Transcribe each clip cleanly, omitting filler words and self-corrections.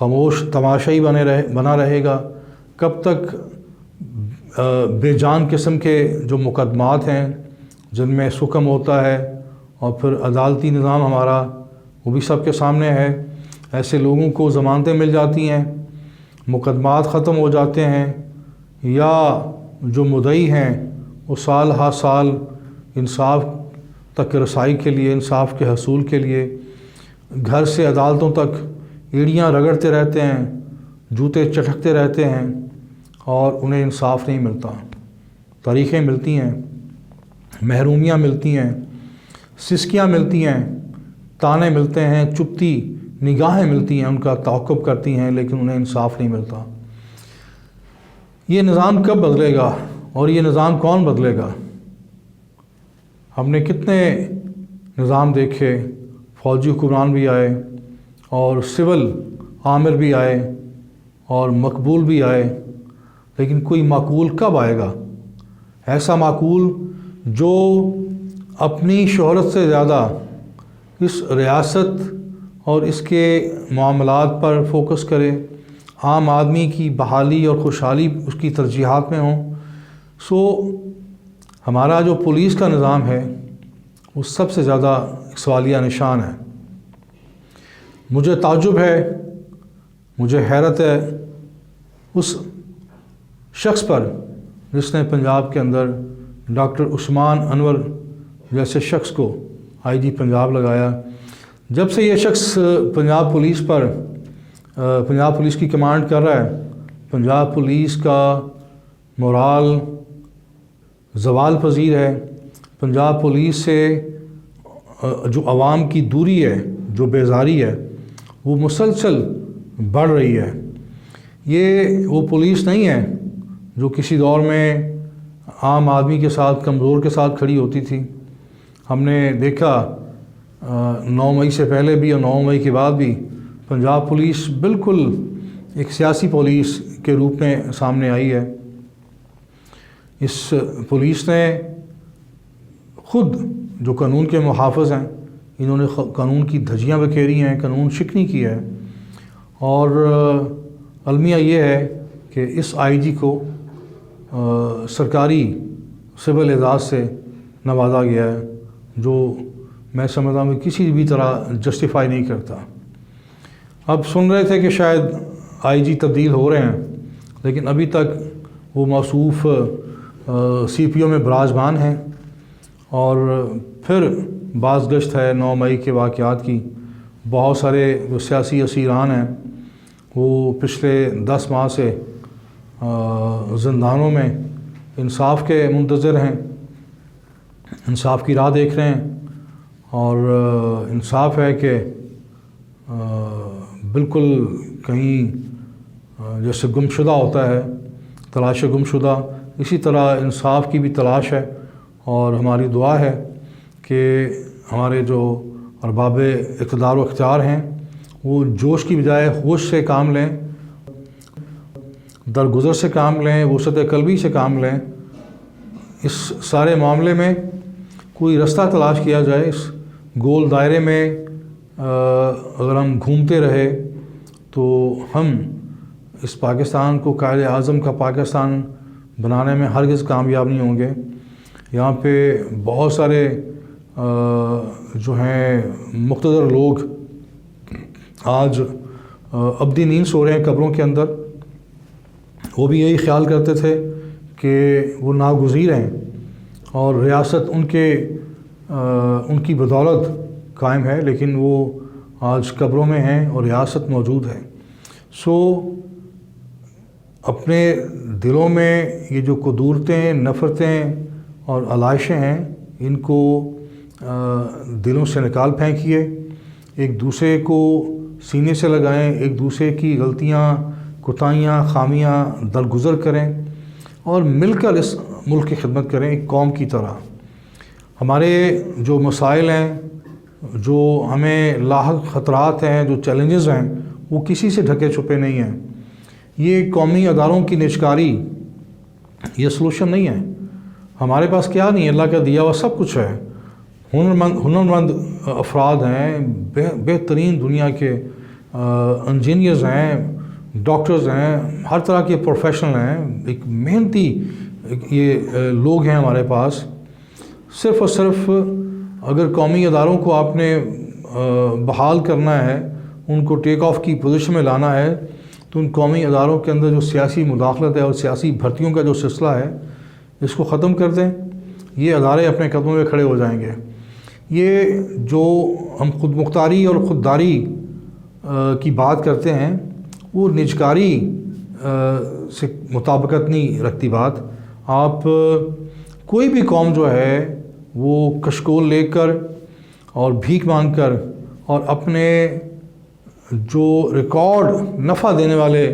خاموش تماشائی بنا رہے گا؟ کب تک بے جان قسم کے جو مقدمات ہیں جن میں سکم ہوتا ہے اور پھر عدالتی نظام ہمارا وہ بھی سب کے سامنے ہے، ایسے لوگوں کو ضمانتیں مل جاتی ہیں، مقدمات ختم ہو جاتے ہیں، یا جو مدعی ہیں وہ سال ہر سال انصاف تک رسائی کے لیے، انصاف کے حصول کے لیے گھر سے عدالتوں تک ایڑیاں رگڑتے رہتے ہیں، جوتے چٹکتے رہتے ہیں اور انہیں انصاف نہیں ملتا۔ تاریخیں ملتی ہیں، محرومیاں ملتی ہیں، سسکیاں ملتی ہیں، تانے ملتے ہیں، چپتی نگاہیں ملتی ہیں، ان کا تعاقب کرتی ہیں، لیکن انہیں انصاف نہیں ملتا۔ یہ نظام کب بدلے گا اور یہ نظام کون بدلے گا؟ ہم نے کتنے نظام دیکھے، فوجی حکمران بھی آئے اور سول آمر بھی آئے اور مقبول بھی آئے، لیکن کوئی معقول کب آئے گا؟ ایسا معقول جو اپنی شہرت سے زیادہ اس ریاست اور اس کے معاملات پر فوکس کرے، عام آدمی کی بحالی اور خوشحالی اس کی ترجیحات میں ہوں۔ ہمارا جو پولیس کا نظام ہے وہ سب سے زیادہ سوالیہ نشان ہے۔ مجھے تعجب ہے، مجھے حیرت ہے اس شخص پر جس نے پنجاب کے اندر ڈاکٹر عثمان انور جیسے شخص کو آئی جی پنجاب لگایا۔ جب سے یہ شخص پنجاب پولیس کی کمانڈ کر رہا ہے، پنجاب پولیس کا مورال زوال پذیر ہے۔ پنجاب پولیس سے جو عوام کی دوری ہے، جو بیزاری ہے، وہ مسلسل بڑھ رہی ہے۔ یہ وہ پولیس نہیں ہے جو کسی دور میں عام آدمی کے ساتھ، کمزور کے ساتھ کھڑی ہوتی تھی۔ ہم نے دیکھا 9 مئی سے پہلے بھی اور 9 مئی کے بعد بھی پنجاب پولیس بالکل ایک سیاسی پولیس کے روپ میں سامنے آئی ہے۔ اس پولیس نے خود جو قانون کے محافظ ہیں، انہوں نے قانون کی دھجیاں بکھیری ہیں، قانون شکنی کی ہے، اور المیہ یہ ہے کہ اس آئی جی کو سرکاری سول اعزاز سے نوازا گیا ہے، جو میں سمجھتا ہوں کہ کسی بھی طرح جسٹیفائی نہیں کرتا۔ اب سن رہے تھے کہ شاید آئی جی تبدیل ہو رہے ہیں، لیکن ابھی تک وہ موصوف سی پی او میں براجمان ہیں، اور پھر باز گشت ہے 9 مئی کے واقعات کی۔ بہت سارے جو سیاسی اسیران ہیں وہ پچھلے 10 ماہ سے زندانوں میں انصاف کے منتظر ہیں، انصاف کی راہ دیکھ رہے ہیں، اور انصاف ہے کہ بالکل کہیں جیسے گمشدہ ہوتا ہے، تلاش گمشدہ، اسی طرح انصاف کی بھی تلاش ہے، اور ہماری دعا ہے کہ ہمارے جو ارباب اقتدار و اختیار ہیں وہ جوش کی بجائے ہوش سے کام لیں، درگزر سے کام لیں، وسعت قلبی سے کام لیں۔ اس سارے معاملے میں کوئی رستہ تلاش کیا جائے۔ اس گول دائرے میں اگر ہم گھومتے رہے تو ہم اس پاکستان کو قائد اعظم کا پاکستان بنانے میں ہرگز کامیاب نہیں ہوں گے۔ یہاں پہ بہت سارے جو ہیں مقتدر لوگ آج ابدی نیند سو رہے ہیں قبروں کے اندر۔ وہ بھی یہی خیال کرتے تھے کہ وہ ناگزیر ہیں اور ریاست ان کی بدولت قائم ہے، لیکن وہ آج قبروں میں ہیں اور ریاست موجود ہے۔ اپنے دلوں میں یہ جو قدورتیں، نفرتیں اور علائشیں ہیں، ان کو دلوں سے نکال پھینکیے، ایک دوسرے کو سینے سے لگائیں، ایک دوسرے کی غلطیاں، کوتاہیاں، خامیاں درگزر کریں، اور مل کر اس ملک کی خدمت کریں ایک قوم کی طرح۔ ہمارے جو مسائل ہیں، جو ہمیں لاحق خطرات ہیں، جو چیلنجز ہیں، وہ کسی سے ڈھکے چھپے نہیں ہیں۔ یہ قومی اداروں کی نجکاری یہ سلوشن نہیں ہے۔ ہمارے پاس کیا نہیں ہے، اللہ کا دیا ہوا سب کچھ ہے۔ ہنرمند افراد ہیں، بہترین دنیا کے انجینئرز ہیں، ڈاکٹرز ہیں، ہر طرح کے پروفیشنل ہیں، ایک محنتی یہ لوگ ہیں ہمارے پاس. صرف اور صرف اگر قومی اداروں کو آپ نے بحال کرنا ہے، ان کو ٹیک آف کی پوزیشن میں لانا ہے، تو ان قومی اداروں کے اندر جو سیاسی مداخلت ہے اور سیاسی بھرتیوں کا جو سلسلہ ہے اس کو ختم کر دیں. یہ ادارے اپنے قدموں پہ کھڑے ہو جائیں گے. یہ جو ہم خود مختاری اور خودداری کی بات کرتے ہیں وہ نجکاری سے مطابقت نہیں رکھتی بات. آپ کوئی بھی قوم جو ہے وہ کشکول لے کر اور بھیک مانگ کر اور اپنے جو ریکارڈ نفع دینے والے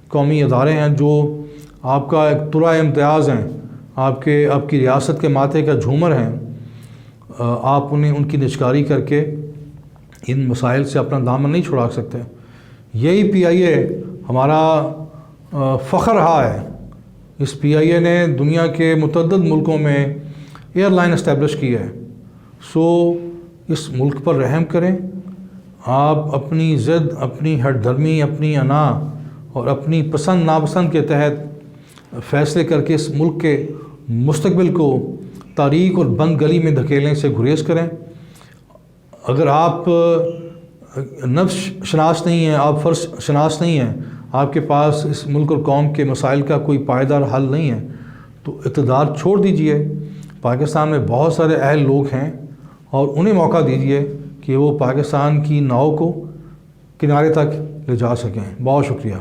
قومی ادارے ہیں جو آپ کا ایک طلوع امتیاز ہیں، آپ کی ریاست کے ماتھے کا جھومر ہیں، آپ ان کی نجکاری کر کے ان مسائل سے اپنا دامن نہیں چھڑا سکتے. یہی پی آئی اے ہمارا فخر رہا ہے. اس پی آئی اے نے دنیا کے متعدد ملکوں میں ایئر لائن اسٹیبلش کی ہے. سو اس ملک پر رحم کریں. آپ اپنی ضد، اپنی ہٹ دھرمی، اپنی انا اور اپنی پسند ناپسند کے تحت فیصلے کر کے اس ملک کے مستقبل کو تاریک اور بند گلی میں دھکیلنے سے گریز کریں. اگر آپ نفس شناس نہیں ہیں، آپ فرض شناس نہیں ہیں، آپ کے پاس اس ملک اور قوم کے مسائل کا کوئی پائیدار حل نہیں ہے، تو اقتدار چھوڑ دیجئے. پاکستان میں بہت سارے اہل لوگ ہیں اور انہیں موقع دیجئے کہ وہ پاکستان کی ناؤ کو کنارے تک لے جا سکیں. بہت شکریہ.